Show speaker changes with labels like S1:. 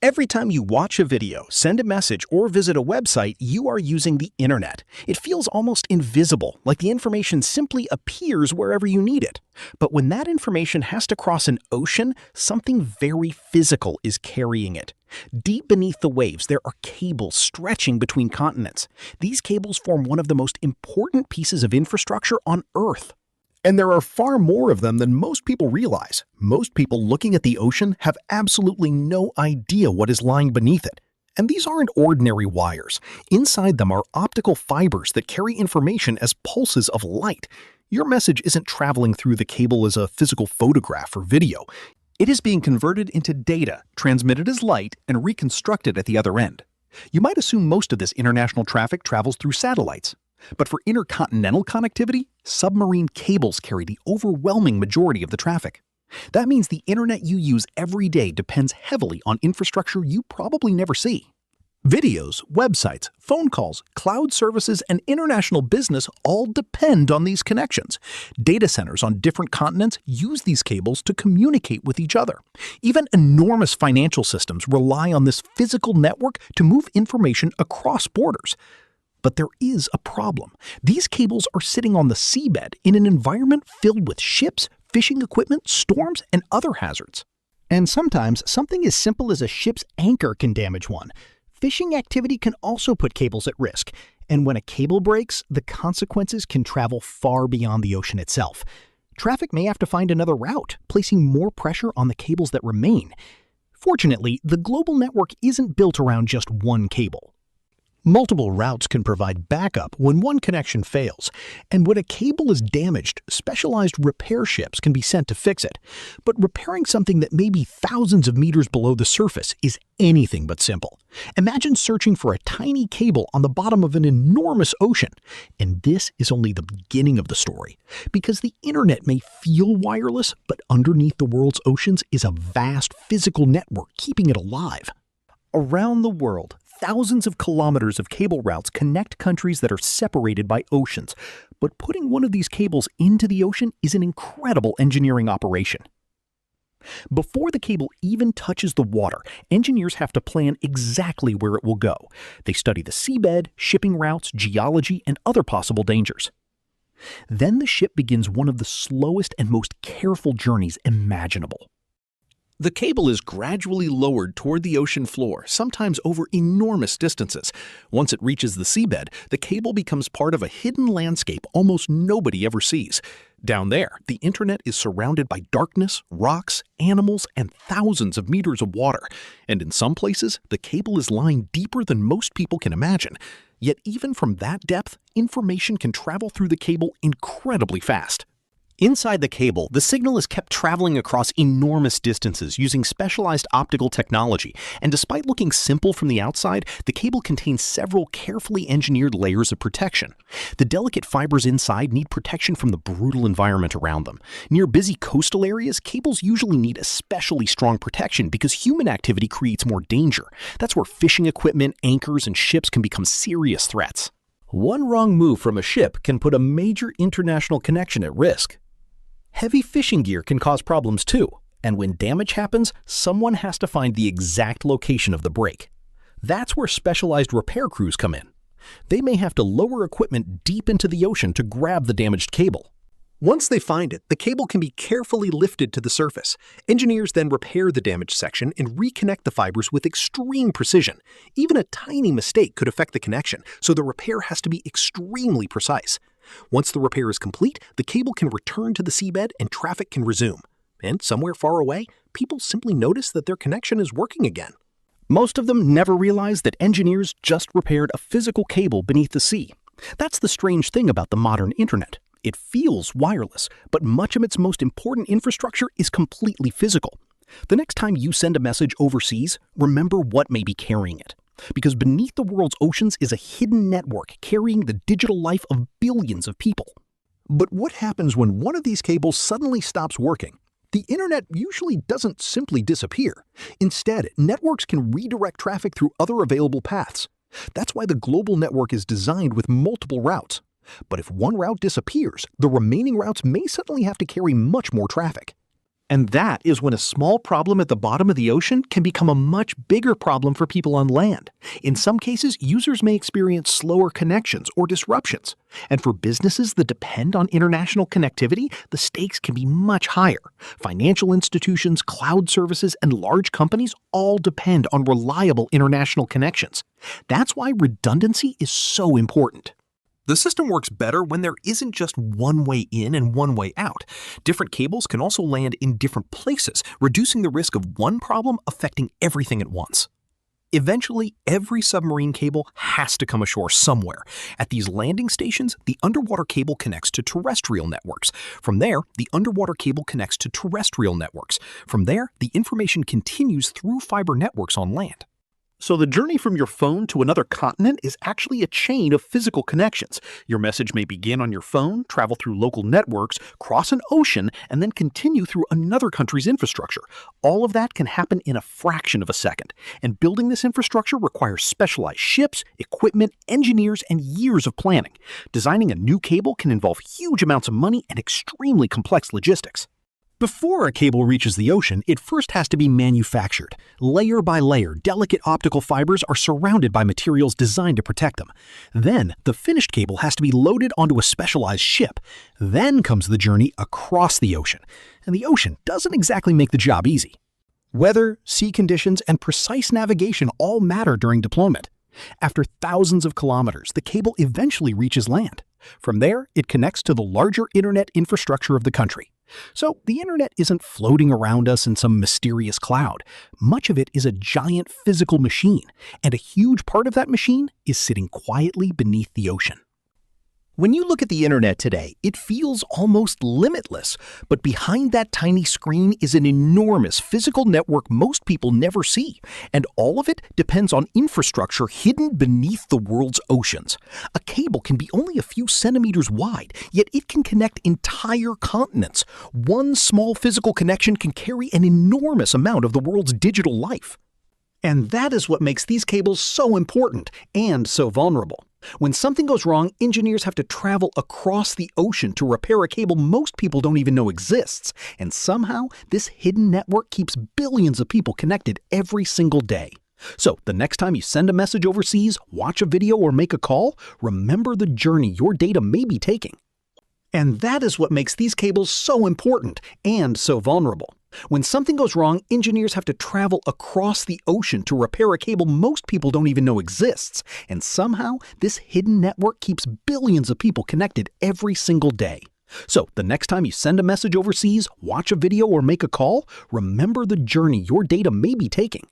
S1: Every time you watch a video, send a message, or visit a website, you are using the internet. It feels almost invisible, like the information simply appears wherever you need it. But when that information has to cross an ocean, something very physical is carrying it. Deep beneath the waves, there are cables stretching between continents. These cables form one of the most important pieces of infrastructure on Earth. And there are far more of them than most people realize. Most people looking at the ocean have absolutely no idea what is lying beneath it. And these aren't ordinary wires. Inside them are optical fibers that carry information as pulses of light. Your message isn't traveling through the cable as a physical photograph or video. It is being converted into data, transmitted as light, and reconstructed at the other end. You might assume most of this international traffic travels through satellites. But for intercontinental connectivity, submarine cables carry the overwhelming majority of the traffic. That means the internet you use every day depends heavily on infrastructure you probably never see. Videos, websites, phone calls, cloud services, and international business all depend on these connections. Data centers on different continents use these cables to communicate with each other. Even enormous financial systems rely on this physical network to move information across borders. But there is a problem. These cables are sitting on the seabed in an environment filled with ships, fishing equipment, storms, and other hazards. And sometimes something as simple as a ship's anchor can damage one. Fishing activity can also put cables at risk, and when a cable breaks, the consequences can travel far beyond the ocean itself. Traffic may have to find another route, placing more pressure on the cables that remain. Fortunately, the global network isn't built around just one cable. Multiple routes can provide backup when one connection fails, and when a cable is damaged, specialized repair ships can be sent to fix it. But repairing something that may be thousands of meters below the surface is anything but simple. Imagine searching for a tiny cable on the bottom of an enormous ocean. And this is only the beginning of the story, because the internet may feel wireless, but underneath the world's oceans is a vast physical network keeping it alive. Around the world, thousands of kilometers of cable routes connect countries that are separated by oceans, but putting one of these cables into the ocean is an incredible engineering operation. Before the cable even touches the water, engineers have to plan exactly where it will go. They study the seabed, shipping routes, geology, and other possible dangers. Then the ship begins one of the slowest and most careful journeys imaginable. The cable is gradually lowered toward the ocean floor, sometimes over enormous distances. Once it reaches the seabed, the cable becomes part of a hidden landscape almost nobody ever sees. Down there, the internet is surrounded by darkness, rocks, animals, and thousands of meters of water. And in some places, the cable is lying deeper than most people can imagine. Yet even from that depth, information can travel through the cable incredibly fast. Inside the cable, the signal is kept traveling across enormous distances using specialized optical technology, and despite looking simple from the outside, the cable contains several carefully engineered layers of protection. The delicate fibers inside need protection from the brutal environment around them. Near busy coastal areas, cables usually need especially strong protection because human activity creates more danger. That's where fishing equipment, anchors, and ships can become serious threats. One wrong move from a ship can put a major international connection at risk. Heavy fishing gear can cause problems too, and when damage happens, someone has to find the exact location of the break. That's where specialized repair crews come in. They may have to lower equipment deep into the ocean to grab the damaged cable. Once they find it, the cable can be carefully lifted to the surface. Engineers then repair the damaged section and reconnect the fibers with extreme precision. Even a tiny mistake could affect the connection, so the repair has to be extremely precise. Once the repair is complete, the cable can return to the seabed and traffic can resume. And somewhere far away, people simply notice that their connection is working again. Most of them never realize that engineers just repaired a physical cable beneath the sea. That's the strange thing about the modern internet. It feels wireless, but much of its most important infrastructure is completely physical. The next time you send a message overseas, remember what may be carrying it. Because beneath the world's oceans is a hidden network carrying the digital life of billions of people. But what happens when one of these cables suddenly stops working? The internet usually doesn't simply disappear. Instead, networks can redirect traffic through other available paths. That's why the global network is designed with multiple routes. But if one route disappears, the remaining routes may suddenly have to carry much more traffic. And that is when a small problem at the bottom of the ocean can become a much bigger problem for people on land. In some cases, users may experience slower connections or disruptions. And for businesses that depend on international connectivity, the stakes can be much higher. Financial institutions, cloud services, and large companies all depend on reliable international connections. That's why redundancy is so important.
S2: The system works better when there isn't just one way in and one way out. Different cables can also land in different places, reducing the risk of one problem affecting everything at once. Eventually, every submarine cable has to come ashore somewhere. At these landing stations, the underwater cable connects to terrestrial networks. From there, the underwater cable connects to terrestrial networks. From there, the information continues through fiber networks on land.
S1: So the journey from your phone to another continent is actually a chain of physical connections. Your message may begin on your phone, travel through local networks, cross an ocean, and then continue through another country's infrastructure. All of that can happen in a fraction of a second. And building this infrastructure requires specialized ships, equipment, engineers, and years of planning. Designing a new cable can involve huge amounts of money and extremely complex logistics. Before a cable reaches the ocean, it first has to be manufactured. Layer by layer, delicate optical fibers are surrounded by materials designed to protect them. Then, the finished cable has to be loaded onto a specialized ship. Then comes the journey across the ocean. And the ocean doesn't exactly make the job easy. Weather, sea conditions, and precise navigation all matter during deployment. After thousands of kilometers, the cable eventually reaches land. From there, it connects to the larger internet infrastructure of the country. So the internet isn't floating around us in some mysterious cloud. Much of it is a giant physical machine, and a huge part of that machine is sitting quietly beneath the ocean. When you look at the internet today, it feels almost limitless, but behind that tiny screen is an enormous physical network most people never see, and all of it depends on infrastructure hidden beneath the world's oceans. A cable can be only a few centimeters wide, yet it can connect entire continents. One small physical connection can carry an enormous amount of the world's digital life. And that is what makes these cables so important and so vulnerable. When something goes wrong, engineers have to travel across the ocean to repair a cable most people don't even know exists. And somehow, this hidden network keeps billions of people connected every single day. So, the next time you send a message overseas, watch a video, or make a call, remember the journey your data may be taking. And that is what makes these cables so important and so vulnerable. When something goes wrong, engineers have to travel across the ocean to repair a cable most people don't even know exists. And somehow, this hidden network keeps billions of people connected every single day. So, the next time you send a message overseas, watch a video, or make a call, remember the journey your data may be taking.